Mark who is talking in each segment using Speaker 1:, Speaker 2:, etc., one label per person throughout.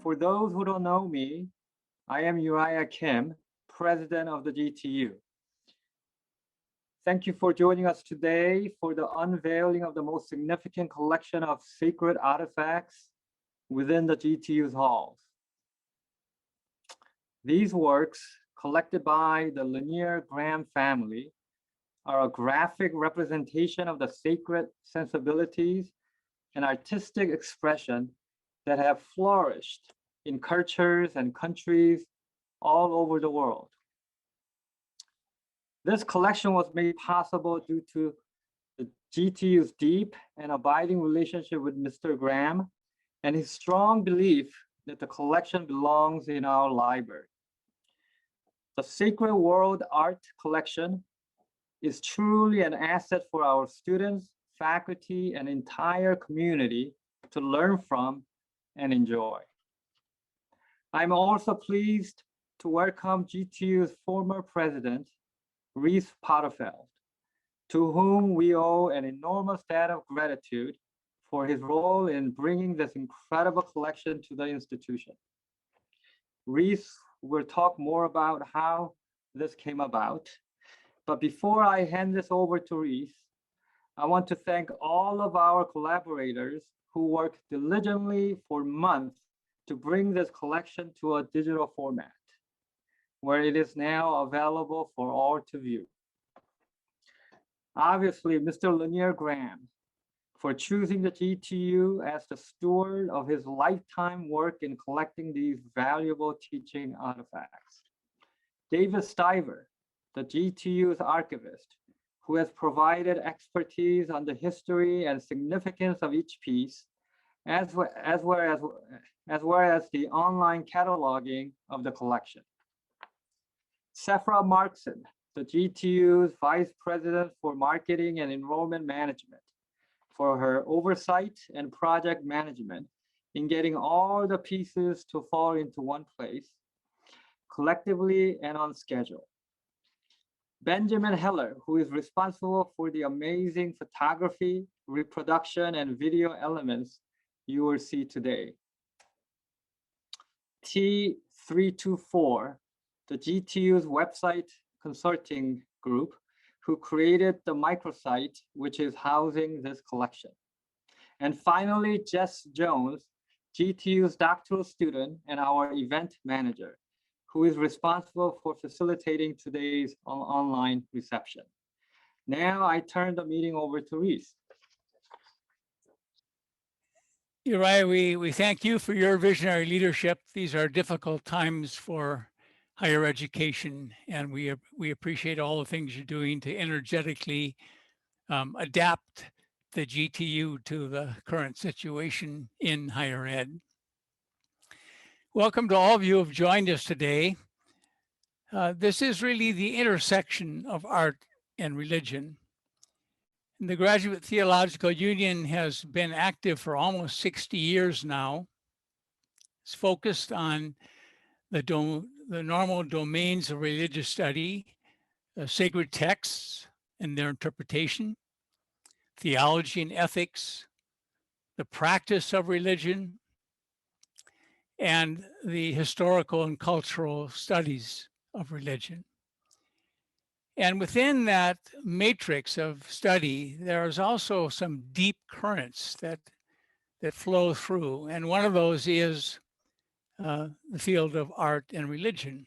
Speaker 1: For those who don't know me, I am Uriah Kim, president of the GTU. Thank you for joining us today for the unveiling of the most significant collection of sacred artifacts within the GTU's halls. These works, collected by the Lanier Graham family, are a graphic representation of the sacred sensibilities and artistic expression that have flourished in cultures and countries all over the world. This collection was made possible due to the GTU's deep and abiding relationship with Mr. Graham and his strong belief that the collection belongs in our library. The Sacred World Art Collection is truly an asset for our students, faculty, and entire community to learn from and enjoy. I'm also pleased to welcome GTU's former president, Riess Potterveld, to whom we owe an enormous debt of gratitude for his role in bringing this incredible collection to the institution. Riess will talk more about how this came about, but before I hand this over to Riess, I want to thank all of our collaborators who worked diligently for months to bring this collection to a digital format, where it is now available for all to view. Obviously, Mr. Lanier Graham, for choosing the GTU as the steward of his lifetime work in collecting these valuable teaching artifacts. David Snyder, the GTU's archivist, who has provided expertise on the history and significance of each piece, as well as the online cataloging of the collection. Sephra Markson, the GTU's Vice President for Marketing and Enrollment Management, for her oversight and project management in getting all the pieces to fall into one place, collectively and on schedule. Benjamin Heller, who is responsible for the amazing photography, reproduction, and video elements you will see today. T324, the GTU's website consulting group, who created the microsite, which is housing this collection. And finally, Jess Jones, GTU's doctoral student and our event manager, who is responsible for facilitating today's online reception. Now I turn the meeting over to Riess.
Speaker 2: Uriah, we thank you for your visionary leadership. These are difficult times for higher education, and we appreciate all the things you're doing to energetically adapt the GTU to the current situation in higher ed. Welcome to all of you who have joined us today. This is really the intersection of art and religion. And the Graduate Theological Union has been active for almost 60 years now. It's focused on the normal domains of religious study, sacred texts and their interpretation, theology and ethics, the practice of religion, and the historical and cultural studies of religion. And within that matrix of study, there's also some deep currents that flow through. And one of those is the field of art and religion.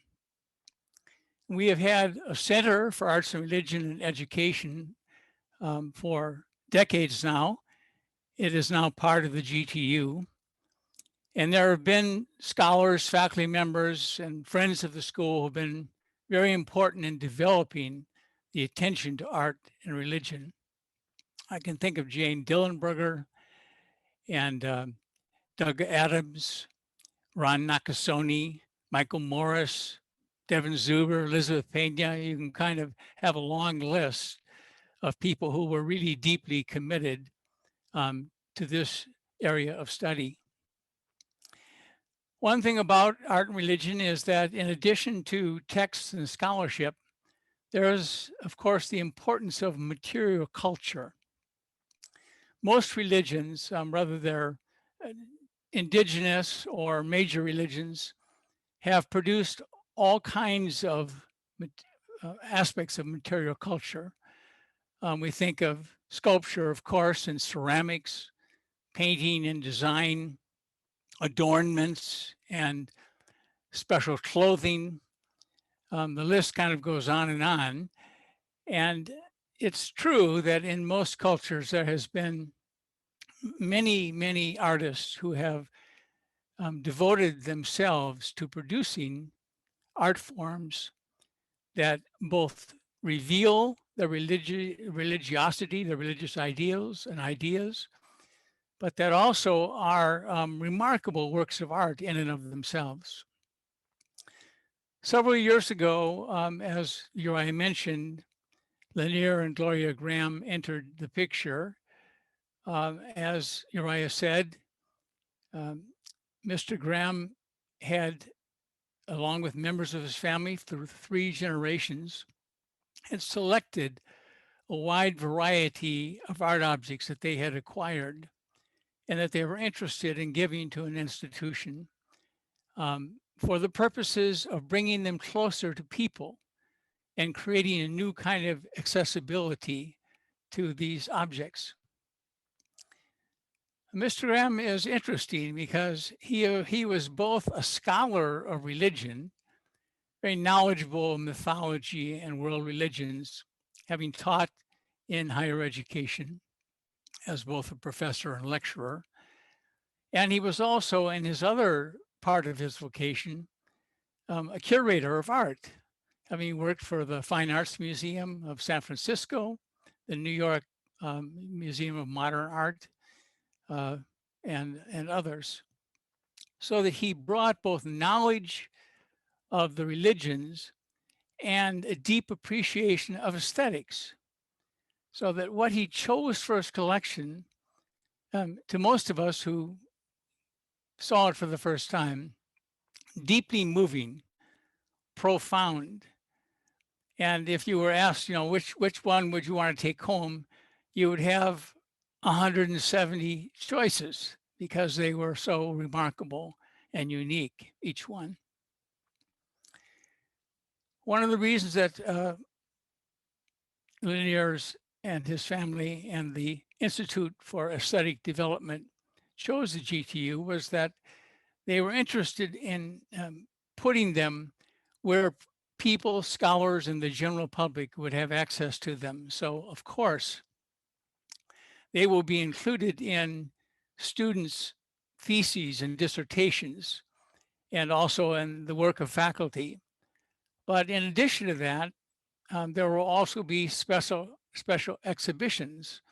Speaker 2: We have had a Center for Arts and Religion and Education for decades now. It is now part of the GTU. And there have been scholars, faculty members, and friends of the school who have been very important in developing the attention to art and religion. I can think of Jane Dillenberger and Doug Adams, Ron Nakasone, Michael Morris, Devin Zuber, Elizabeth Pena. You can kind of have a long list of people who were really deeply committed to this area of study. One thing about art and religion is that in addition to texts and scholarship, there is, of course, the importance of material culture. Most religions, whether they're indigenous or major religions, have produced all kinds of aspects of material culture. We think of sculpture, of course, and ceramics, painting and design, adornments, and special clothing. The list kind of goes on and on. And it's true that in most cultures, there has been many, many artists who have devoted themselves to producing art forms that both reveal the religiosity, the religious ideals and ideas, but that also are remarkable works of art in and of themselves. Several years ago, as Uriah mentioned, Lanier and Gloria Graham entered the picture. As Uriah said, Mr. Graham had, along with members of his family through 3 generations, had selected a wide variety of art objects that they had acquired and that they were interested in giving to an institution for the purposes of bringing them closer to people and creating a new kind of accessibility to these objects. Mr. Graham is interesting because he was both a scholar of religion, very knowledgeable in mythology and world religions, having taught in higher education as both a professor and lecturer. And he was also, in his other part of his vocation, a curator of art, having worked for the Fine Arts Museum of San Francisco, the New York Museum of Modern Art, and others. So that he brought both knowledge of the religions and a deep appreciation of aesthetics. So that what he chose for his collection, to most of us who saw it for the first time, deeply moving, profound. And if you were asked, which one would you want to take home, you would have 170 choices because they were so remarkable and unique, each one. One of the reasons that Lanier's and his family and the Institute for Aesthetic Development chose the GTU was that they were interested in putting them where people, scholars, and the general public would have access to them. So, of course, they will be included in students' theses and dissertations, and also in the work of faculty. But in addition to that, there will also be special exhibitions.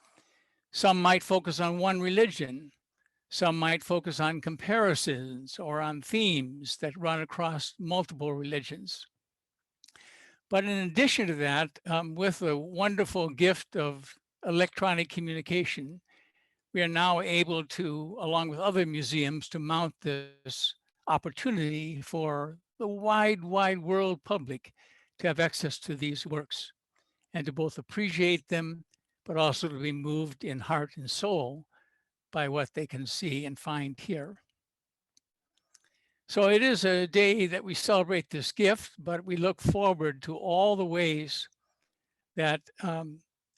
Speaker 2: Some might focus on one religion. Some might focus on comparisons or on themes that run across multiple religions. But in addition to that, with the wonderful gift of electronic communication, we are now able to, along with other museums, to mount this opportunity for the wide world public to have access to these works and to both appreciate them, but also to be moved in heart and soul by what they can see and find here. So it is a day that we celebrate this gift, but we look forward to all the ways that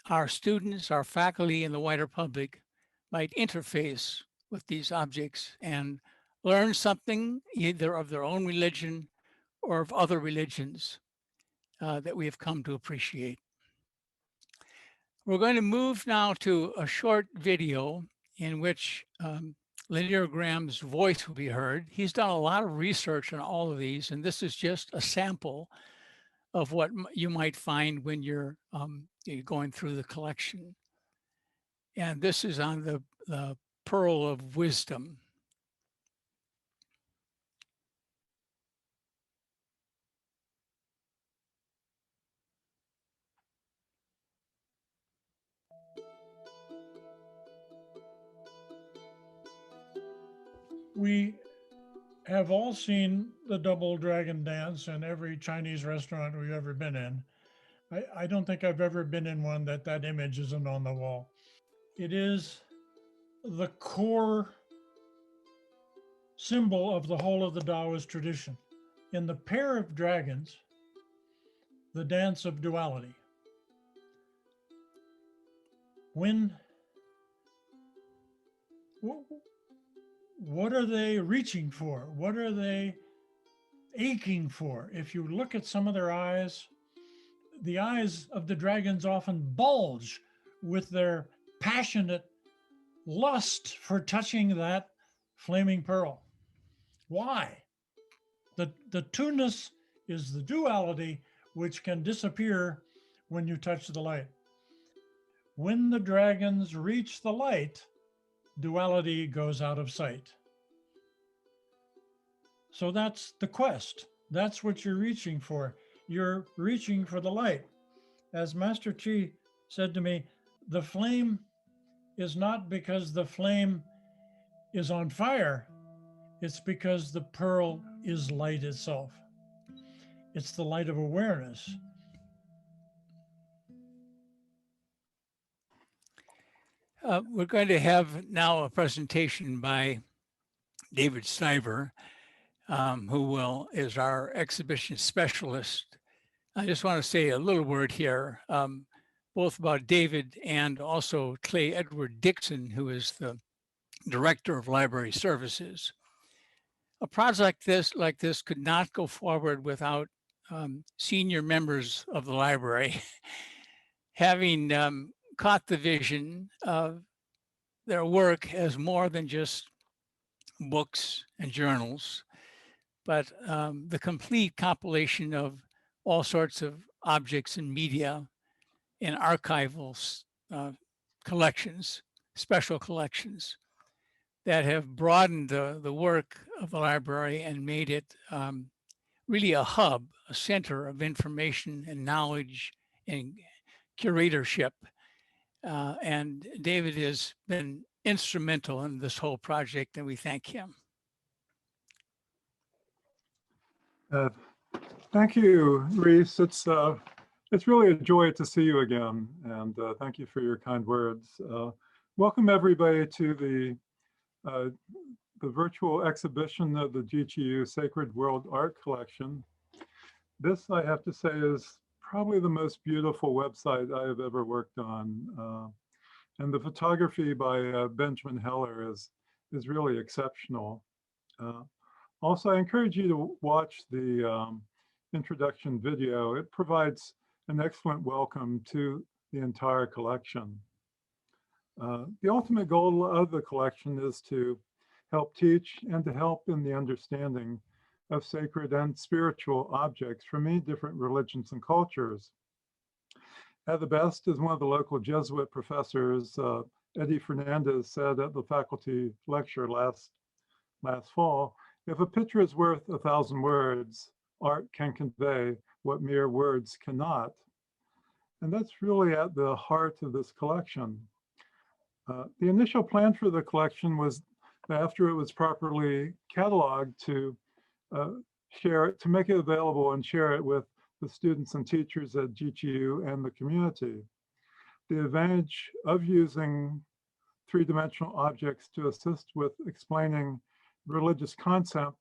Speaker 2: our students, our faculty, and the wider public might interface with these objects and learn something either of their own religion or of other religions that we have come to appreciate. We're going to move now to a short video in which Lanier Graham's voice will be heard. He's done a lot of research on all of these, and this is just a sample of what you might find when you're going through the collection. And this is on the Pearl of Wisdom.
Speaker 3: We have all seen the double dragon dance in every Chinese restaurant we've ever been in. I don't think I've ever been in one that image isn't on the wall. It is the core symbol of the whole of the Taoist tradition. In the pair of dragons, the dance of duality. What are they reaching for? What are they aching for? If you look at some of their eyes, the eyes of the dragons often bulge with their passionate lust for touching that flaming pearl. Why? The two-ness is the duality which can disappear when you touch the light. When the dragons reach the light, duality goes out of sight. So that's the quest. That's what you're reaching for. You're reaching for the light. As Master Chi said to me, the flame is not because the flame is on fire. It's because the pearl is light itself. It's the light of awareness.
Speaker 2: We're going to have now a presentation by David Snyder, who is our exhibition specialist. I just want to say a little word here, both about David and also Clay Edward Dixon, who is the Director of Library Services. A project like this could not go forward without senior members of the library having caught the vision of their work as more than just books and journals, but the complete compilation of all sorts of objects and media and archival collections, special collections that have broadened the work of the library and made it really a hub, a center of information and knowledge and curatorship. And David has been instrumental in this whole project, and we thank him.
Speaker 4: Thank you, Riess. It's really a joy to see you again, and thank you for your kind words. Welcome everybody to the virtual exhibition of the GTU Sacred World Art Collection. This, I have to say, is probably the most beautiful website I have ever worked on. And the photography by Benjamin Heller is really exceptional. Also, I encourage you to watch the introduction video. It provides an excellent welcome to the entire collection. The ultimate goal of the collection is to help teach and to help in the understanding of sacred and spiritual objects from many different religions and cultures. At the best, as one of the local Jesuit professors, Eddie Fernandez, said at the faculty lecture last fall, if a picture is worth 1,000 words, art can convey what mere words cannot. And that's really at the heart of this collection. The initial plan for the collection was that after it was properly cataloged to share it, to make it available and share it with the students and teachers at GTU and the community. The advantage of using three-dimensional objects to assist with explaining religious concepts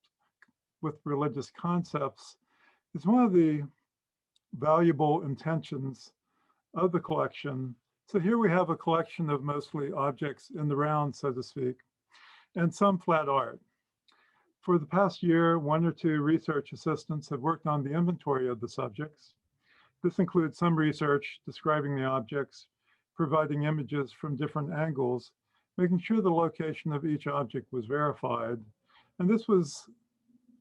Speaker 4: is one of the valuable intentions of the collection. So here we have a collection of mostly objects in the round, so to speak, and some flat art. For the past year, 1 or 2 research assistants have worked on the inventory of the subjects. This includes some research describing the objects, providing images from different angles, making sure the location of each object was verified. And this was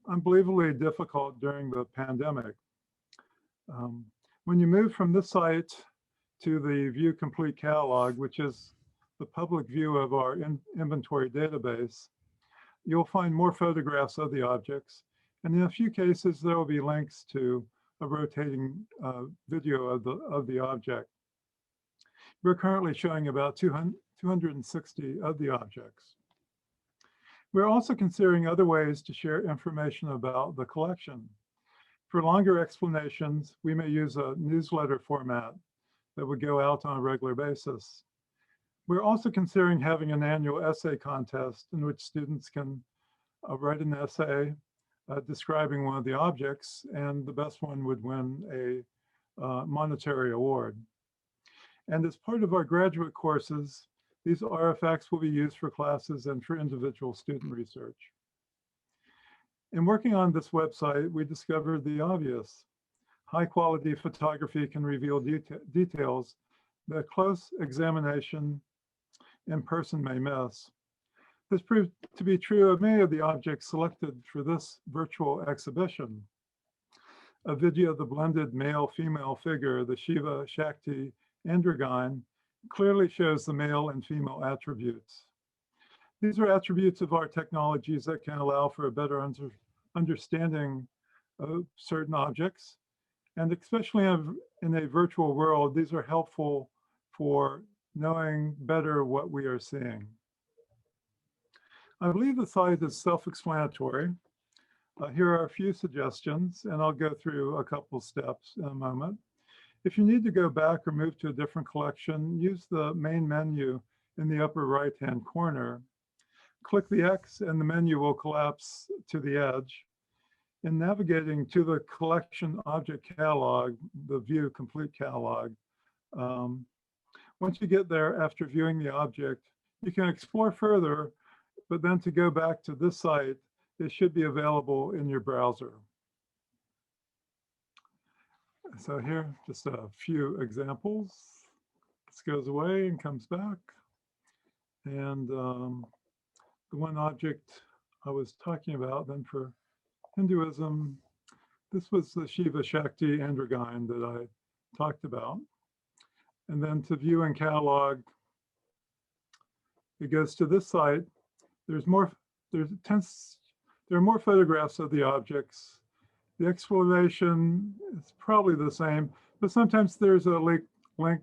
Speaker 4: unbelievably difficult during the pandemic. When you move from this site to the View Complete catalog, which is the public view of our inventory database, you'll find more photographs of the objects. And in a few cases, there will be links to a rotating video of the object. We're currently showing about 260 of the objects. We're also considering other ways to share information about the collection. For longer explanations, we may use a newsletter format that would go out on a regular basis. We're also considering having an annual essay contest in which students can write an essay describing one of the objects, and the best one would win a monetary award. And as part of our graduate courses, these artifacts will be used for classes and for individual student research. In working on this website, we discovered the obvious. High-quality photography can reveal details that close examination in person may miss. This proved to be true of many of the objects selected for this virtual exhibition. A video of the blended male-female figure, the Shiva Shakti Androgyne, clearly shows the male and female attributes. These are attributes of our technologies that can allow for a better understanding of certain objects. And especially in a virtual world, these are helpful for knowing better what we are seeing. I believe the site is self-explanatory. Here are a few suggestions, and I'll go through a couple steps in a moment. If you need to go back or move to a different collection, use the main menu in the upper right-hand corner. Click the X and the menu will collapse to the edge. In navigating to the collection object catalog, the View Complete catalog, once you get there after viewing the object, you can explore further, but then to go back to this site, it should be available in your browser. So here, just a few examples. This goes away and comes back. And the one object I was talking about then for Hinduism, this was the Shiva Shakti Androgyne that I talked about. And then to view and catalog, it goes to this site. There are more photographs of the objects. The explanation is probably the same, but sometimes there's a link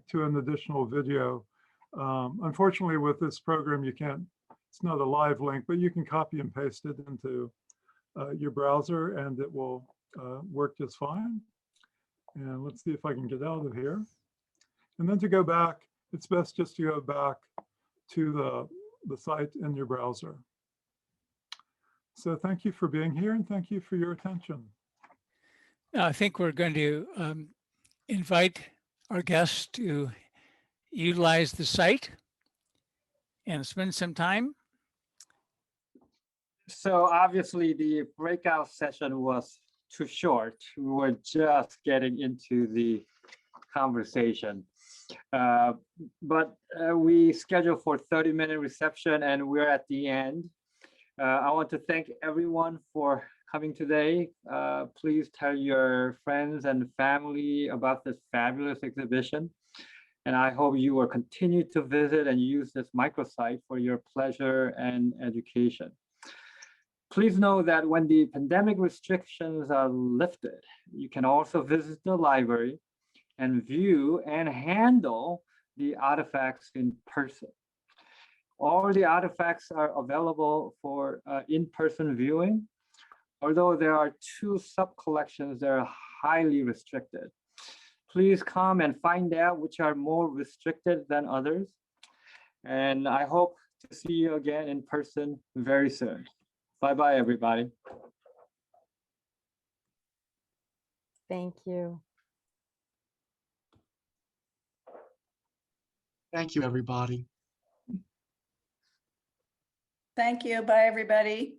Speaker 4: to an additional video. Unfortunately, with this program, you can't, it's not a live link, but you can copy and paste it into your browser and it will work just fine. And let's see if I can get out of here. And then to go back, it's best just to go back to the site in your browser. So thank you for being here and thank you for your attention.
Speaker 2: I think we're going to invite our guests to utilize the site and spend some time.
Speaker 1: So obviously the breakout session was too short. We were just getting into the conversation. But we scheduled for 30-minute reception and we're at the end. I want to thank everyone for coming today. Please tell your friends and family about this fabulous exhibition. And I hope you will continue to visit and use this microsite for your pleasure and education. Please know that when the pandemic restrictions are lifted, you can also visit the library and view and handle the artifacts in person. All the artifacts are available for in-person viewing, although there are 2 sub-collections that are highly restricted. Please come and find out which are more restricted than others. And I hope to see you again in person very soon. Bye-bye, everybody.
Speaker 5: Thank you.
Speaker 6: Thank you, everybody.
Speaker 7: Thank you. Bye, everybody.